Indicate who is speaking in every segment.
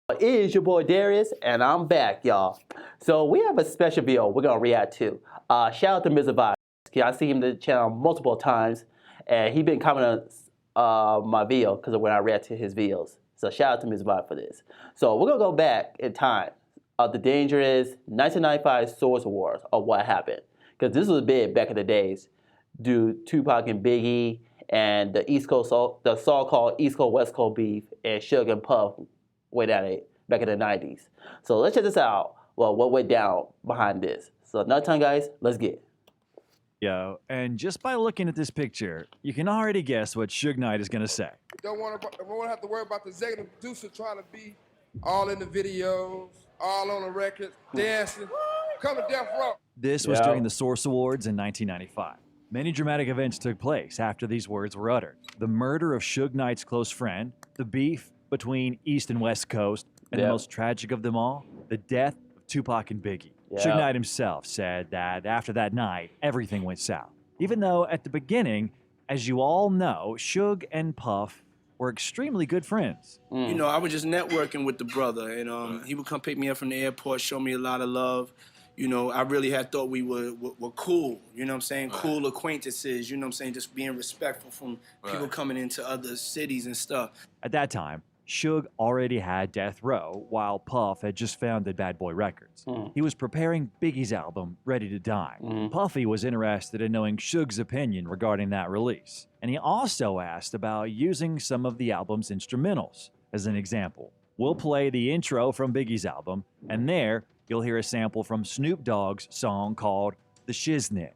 Speaker 1: It is your boy Darius, and I'm back, y'all. So we have a special video we're gonna react to. Shout out to MusicVibe. I see him on the channel multiple times, and he been commenting on my video because of when I react to his videos. So shout out to MusicVibe for this. So we're gonna go back in time. The dangerous 1995 Source Awards of what happened, because this was big back in the days, due to Tupac and Biggie and the East Coast, the so-called East Coast West Coast beef, and Suge and Puff way down it back in the 90s. So let's check this out. Well, what went down behind this? So another time, guys, let's get it.
Speaker 2: Yo, and just by looking at this picture, you can already guess what Suge Knight is gonna say.
Speaker 3: Don't want to have to worry about the executive producer trying to be all in the videos, all on the records, dancing, coming death row.
Speaker 2: This was during the Source Awards in 1995. Many dramatic events took place after these words were uttered. The murder of Suge Knight's close friend, the beef between East and West Coast, and the most tragic of them all, the death of Tupac and Biggie. Suge Knight himself said that after that night, everything went south. Even though at the beginning, as you all know, Suge and Puff were extremely good friends.
Speaker 4: You know, I was just networking with the brother, and he would come pick me up from the airport, show me a lot of love. You know, I really had thought we were cool, you know what I'm saying? Cool acquaintances, you know what I'm saying? Just being respectful from people coming into other cities and stuff.
Speaker 2: At that time, Suge already had Death Row, while Puff had just founded Bad Boy Records. He was preparing Biggie's album, Ready to Die. Puffy was interested in knowing Suge's opinion regarding that release. And he also asked about using some of the album's instrumentals. As an example, we'll play the intro from Biggie's album, and there you'll hear a sample from Snoop Dogg's song called The Shiznit.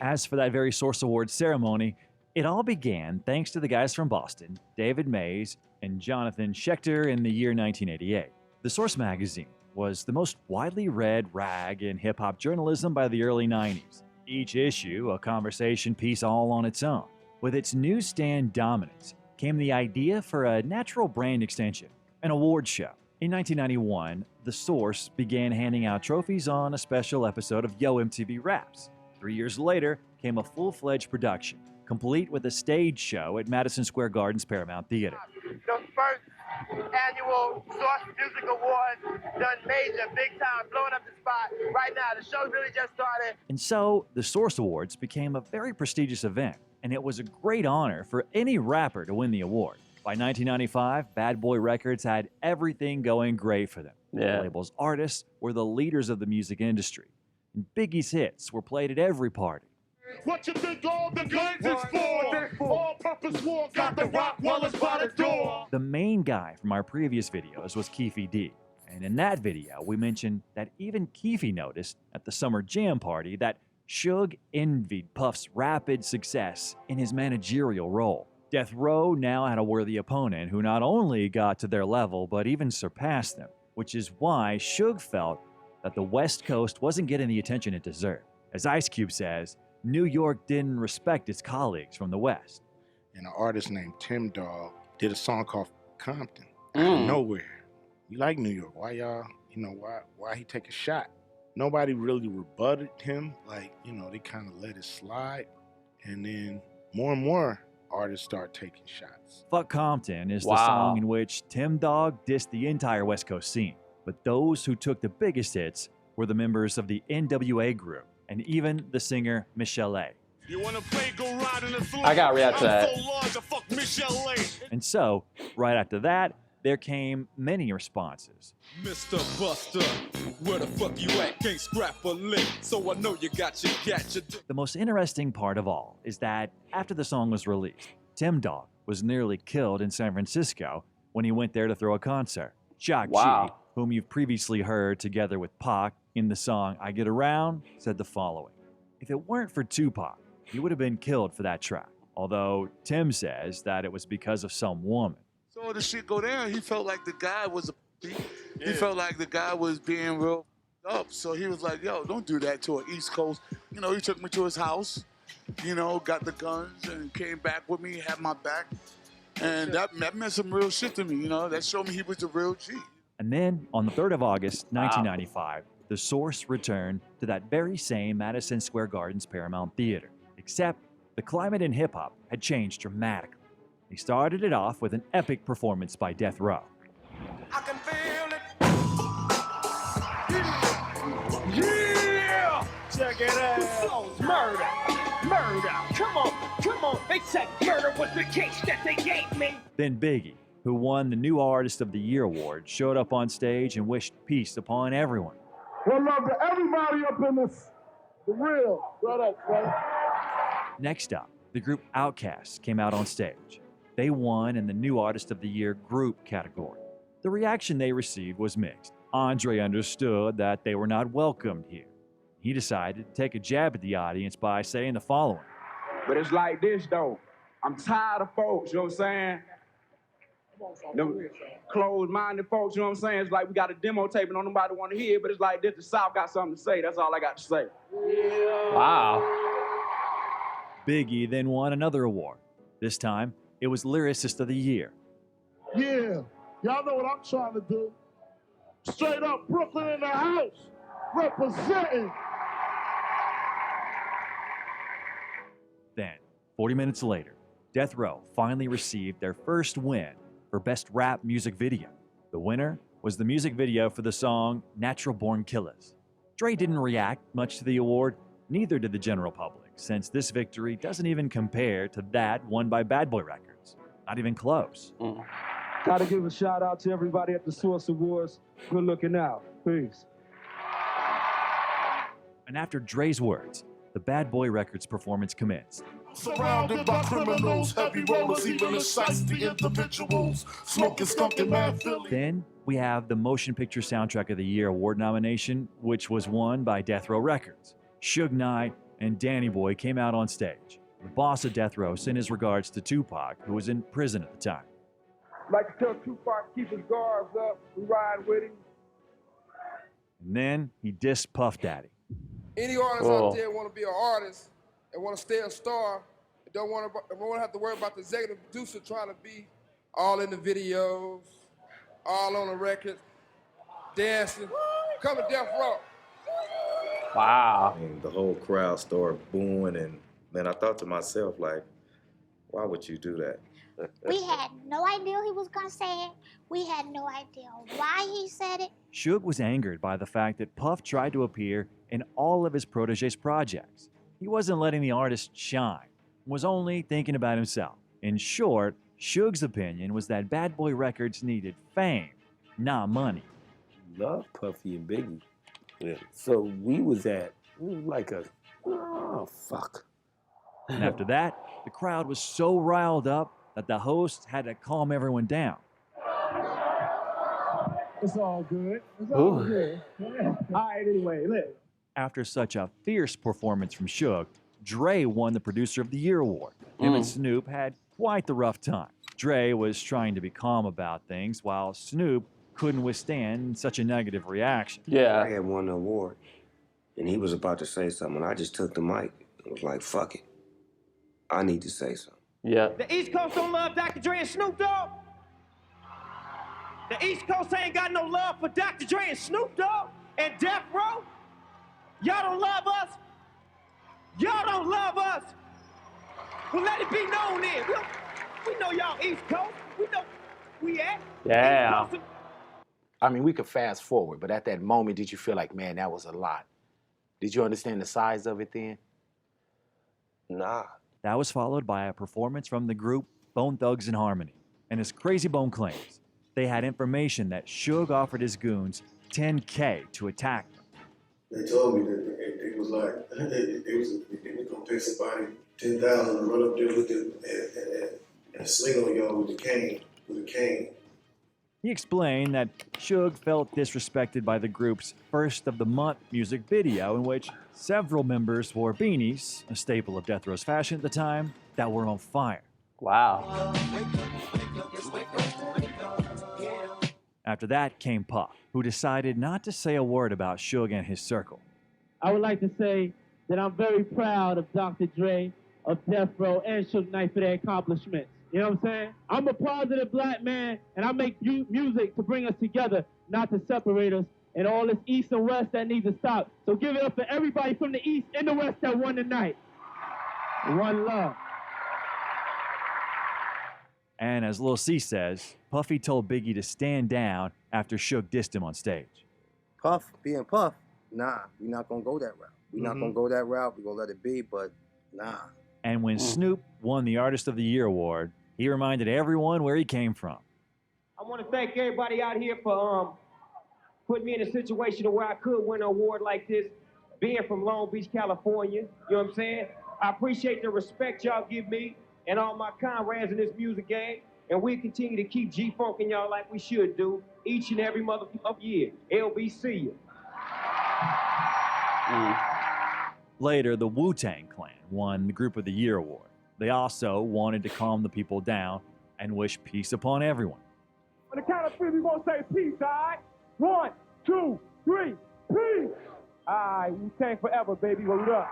Speaker 2: As for that very Source Awards ceremony, it all began thanks to the guys from Boston, David Mays and Jonathan Schechter, in the year 1988. The Source magazine was the most widely read rag in hip-hop journalism by the early 90s. Each issue a conversation piece all on its own. With its newsstand dominance came the idea for a natural brand extension, an award show. In 1991, The Source began handing out trophies on a special episode of Yo MTV Raps. 3 years later came a full-fledged production, complete with a stage show at Madison Square Garden's Paramount Theater.
Speaker 5: The first annual Source Music Awards, done major, big time, blowing up the spot. Right now, the show really just started.
Speaker 2: And so, the Source Awards became a very prestigious event, and it was a great honor for any rapper to win the award. By 1995, Bad Boy Records had everything going great for them. The label's artists were the leaders of the music industry, and Biggie's hits were played at every party.
Speaker 6: What you think all the guns is for? All-purpose war got the rock wallers by the door.
Speaker 2: The main guy from our previous videos was Keefe D, and in that video we mentioned that even Keefe noticed at the Summer Jam party that Suge envied Puff's rapid success in his managerial role. Death Row now had a worthy opponent who not only got to their level, but even surpassed them, which is why Suge felt that the West Coast wasn't getting the attention it deserved. As Ice Cube says, New York didn't respect its colleagues from the West.
Speaker 7: And an artist named Tim Dog did a song called Compton, out of nowhere. We like New York, why y'all, why he take a shot? Nobody really rebutted him, they kind of let it slide. And then more and more artists start taking shots.
Speaker 2: Fuck Compton is the song in which Tim Dog dissed the entire West Coast scene. But those who took the biggest hits were the members of the NWA group, and even the singer Michelle A.
Speaker 6: You wanna play, go ride in the
Speaker 1: I got react to that.
Speaker 6: I'm so large, I fuck Michelle A.
Speaker 2: And so, right after that, there came many responses.
Speaker 8: Mr. Buster, where the fuck you at? Can't scrap a lick, so I know you got your gadget.
Speaker 2: The most interesting part of all is that after the song was released, Tim Dog was nearly killed in San Francisco when he went there to throw a concert. Shock G, whom you've previously heard together with Pac in the song I Get Around, said the following: "If it weren't for Tupac, he would have been killed for that track." Although Tim says that it was because of some woman.
Speaker 9: So the shit go down, he felt like the guy was he felt like the guy was being real up. So he was like, yo, don't do that to an East Coast. He took me to his house, got the guns and came back with me, had my back. And that meant some real shit to me, that showed me he was a real G.
Speaker 2: And then, on the 3rd of August, 1995, the Source returned to that very same Madison Square Garden's Paramount Theater, except the climate in hip-hop had changed dramatically. He started it off with an epic performance by Death Row.
Speaker 3: I can feel it.
Speaker 6: Yeah! Check it out. Murder. Murder. Come on. They said murder was the case that they gave me.
Speaker 2: Then Biggie, who won the New Artist of the Year award, showed up on stage and wished peace upon everyone.
Speaker 6: One love to everybody up in this. The real. Right up, bro.
Speaker 2: Next up, the group Outkast came out on stage. They won in the New Artist of the Year group category. The reaction they received was mixed. Andre understood that they were not welcomed here. He decided to take a jab at the audience by saying the following.
Speaker 10: But it's like this, though. I'm tired of folks, you know what I'm saying? Them closed-minded folks, you know what I'm saying? It's like we got a demo tape and don't nobody want to hear it, but it's like this, the South got something to say. That's all I got to say.
Speaker 6: Yeah.
Speaker 1: Wow.
Speaker 2: Biggie then won another award. This time, it was Lyricist of the Year.
Speaker 6: Yeah. Y'all know what I'm trying to do. Straight up Brooklyn in the house. Representing.
Speaker 2: Then, 40 minutes later, Death Row finally received their first win for Best Rap Music Video. The winner was the music video for the song Natural Born Killers. Dre didn't react much to the award, neither did the general public, since this victory doesn't even compare to that won by Bad Boy Records. Not even close.
Speaker 10: Gotta give a shout out to everybody at the Source Awards. Good looking out. Peace.
Speaker 2: And after Dre's words, the Bad Boy Records performance commenced.
Speaker 6: Surrounded by criminals, heavy rollers, even the shiesty individuals. Smoking skunk and mad Philly.
Speaker 2: Then we have the Motion Picture Soundtrack of the Year award nomination, which was won by Death Row Records. Suge Knight and Danny Boy came out on stage. The boss of Death Row sent his regards to Tupac, who was in prison at the time.
Speaker 10: Like to tell Tupac, keep his guards up. We ride with him.
Speaker 2: And then he dissed Puff Daddy.
Speaker 3: Any artist out there want to be an artist and want to stay a star, and don't want to have to worry about the executive producer trying to be all in the videos, all on the records, dancing. Come to Death Row.
Speaker 1: Wow.
Speaker 11: And the whole crowd started booing, and then I thought to myself, like, why would you do that?
Speaker 12: We had no idea he was going to say it. We had no idea why he said it.
Speaker 2: Suge was angered by the fact that Puff tried to appear in all of his protege's projects. He wasn't letting the artist shine, was only thinking about himself. In short, Suge's opinion was that Bad Boy Records needed fame, not money.
Speaker 13: Love Puffy and Biggie. Yeah. So we was like oh, fuck.
Speaker 2: And after that, the crowd was so riled up that the host had to calm everyone down.
Speaker 6: It's all good. It's all good. All
Speaker 10: right, anyway, look.
Speaker 2: After such a fierce performance from Suge, Dre won the Producer of the Year award. Him and Snoop had quite the rough time. Dre was trying to be calm about things, while Snoop couldn't withstand such a negative reaction.
Speaker 1: Yeah.
Speaker 14: I had won the award, and he was about to say something. I just took the mic and was like, fuck it. I need to say something.
Speaker 1: Yeah.
Speaker 5: The East Coast don't love Dr. Dre and Snoop Dogg. The East Coast ain't got no love for Dr. Dre and Snoop Dogg and Death Row. Y'all don't love us. Y'all don't love us. Well, let it be known then. We know y'all East Coast. We know we at.
Speaker 1: Yeah.
Speaker 15: I mean, we could fast forward, but at that moment, did you feel like, man, that was a lot? Did you understand the size of it then?
Speaker 14: Nah.
Speaker 2: That was followed by a performance from the group Bone Thugs and Harmony. And as Crazy Bone claims, they had information that Suge offered his goons $10K to attack them.
Speaker 16: They told me that it was like, they was gonna pay somebody $10,000 to run up there with it and sling on y'all with a cane.
Speaker 2: He explained that Suge felt disrespected by the group's First of the Month music video, in which several members wore beanies, a staple of Death Row's fashion at the time, that were on fire.
Speaker 1: Wow.
Speaker 2: After that came Puff, who decided not to say a word about Suge and his circle.
Speaker 17: I would like to say that I'm very proud of Dr. Dre, of Death Row, and Suge Knight for their accomplishments. You know what I'm saying? I'm a positive black man, and I make music to bring us together, not to separate us. and all this East and West that needs to stop. So give it up for everybody from the East and the West that won tonight. One love.
Speaker 2: And as Lil C says, Puffy told Biggie to stand down after Suge dissed him on stage.
Speaker 18: Puff, being Puff, nah, we're not gonna go that route. We're not gonna go that route. We're gonna let it be, but nah.
Speaker 2: And when Snoop won the Artist of the Year award, he reminded everyone where he came from.
Speaker 5: I want to thank everybody out here for putting me in a situation where I could win an award like this, being from Long Beach, California. You know what I'm saying? I appreciate the respect y'all give me and all my comrades in this music game, and we continue to keep G-funking y'all like we should do each and every motherfucking year. LBC you.
Speaker 2: Later, the Wu-Tang Clan won the Group of the Year award. They also wanted to calm the people down and wish peace upon everyone.
Speaker 5: On the count of three, we gonna say peace, all right? 1, 2, 3, peace! All right, Wu-Tang forever, baby, hold up.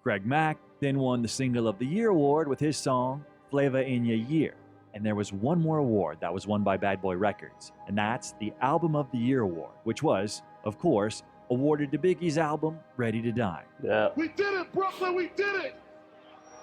Speaker 2: Greg Mack then won the Single of the Year award with his song, Flavor in Your Year. And there was one more award that was won by Bad Boy Records, and that's the Album of the Year award, which was, of course, awarded to Biggie's album, Ready to Die.
Speaker 1: Yeah.
Speaker 6: We did it, Brooklyn, we did it.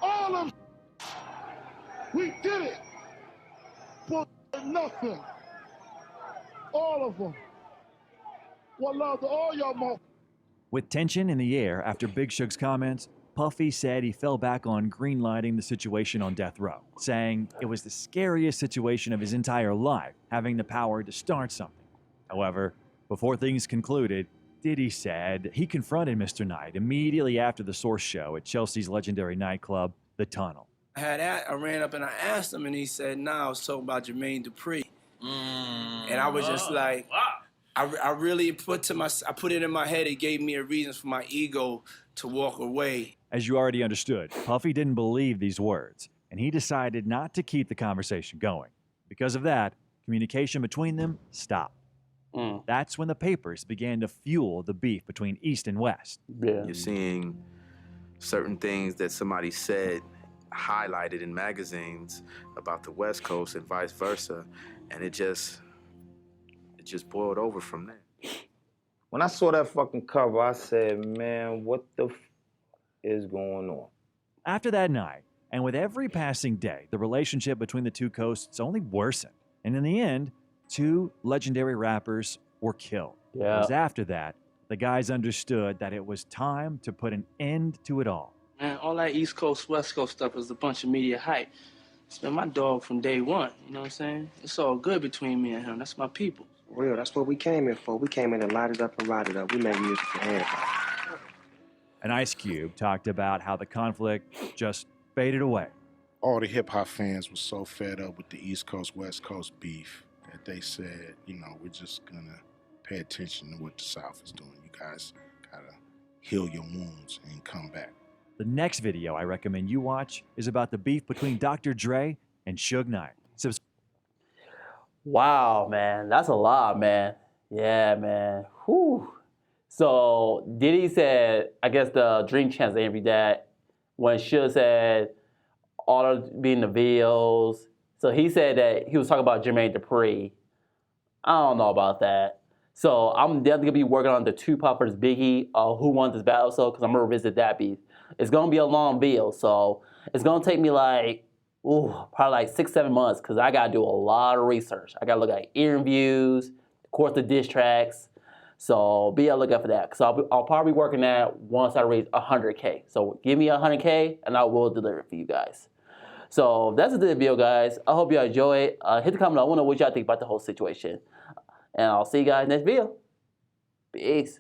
Speaker 6: All of we did it. For nothing. All of them. One love to all y'all motherfuckers.
Speaker 2: With tension in the air after Big Suge's comments, Puffy said he fell back on greenlighting the situation on death row, saying it was the scariest situation of his entire life, having the power to start something. However, before things concluded, Diddy said he confronted Mr. Knight immediately after the Source show at Chelsea's legendary nightclub, The Tunnel.
Speaker 4: I ran up and I asked him, and he said, "Nah, I was talking about Jermaine Dupri." And I was just like, I really put it in my head. It gave me a reason for my ego to walk away.
Speaker 2: As you already understood, Puffy didn't believe these words, and he decided not to keep the conversation going. Because of that, communication between them stopped. That's when the papers began to fuel the beef between East and West.
Speaker 19: Yeah. You're seeing certain things that somebody said highlighted in magazines about the West Coast and vice versa, and it just boiled over from there.
Speaker 14: When I saw that fucking cover, I said, man, what the is going on?
Speaker 2: After that night, and with every passing day, the relationship between the two coasts only worsened. And in the end, two legendary rappers were killed.
Speaker 1: Yeah.
Speaker 2: It was after that, the guys understood that it was time to put an end to it all.
Speaker 20: Man, all that East Coast, West Coast stuff is a bunch of media hype. It's been my dog from day one, you know what I'm saying? It's all good between me and him. That's my people.
Speaker 18: Real, that's what we came in for. We came in to light it up and ride it up. We make music for everybody.
Speaker 2: And Ice Cube talked about how the conflict just faded away.
Speaker 7: All the hip-hop fans were so fed up with the East Coast, West Coast beef that they said, you know, we're just gonna pay attention to what the South is doing. You guys gotta heal your wounds and come back.
Speaker 2: The next video I recommend you watch is about the beef between Dr. Dre and Suge Knight.
Speaker 1: Wow, man, that's a lot, man. Yeah, man. Whew. So Diddy said, I guess the Dream Champs interviewed that when Suge said all of being the videos. So he said that he was talking about Jermaine Dupri. I don't know about that. So I'm definitely gonna be working on the Tupac versus Biggie, Who Won This Battle, so because I'm gonna revisit that beef. It's gonna be a long video, so it's gonna take me like, probably like 6-7 months, because I gotta do a lot of research. I gotta look at interviews, of course the diss tracks. So be on the lookout for that, because I'll probably be working that once I reach 100K. So give me 100K, and I will deliver it for you guys. So that's the video, guys. I hope you enjoy it. Hit the comment. I want to know what y'all think about the whole situation. And I'll see you guys next video. Peace.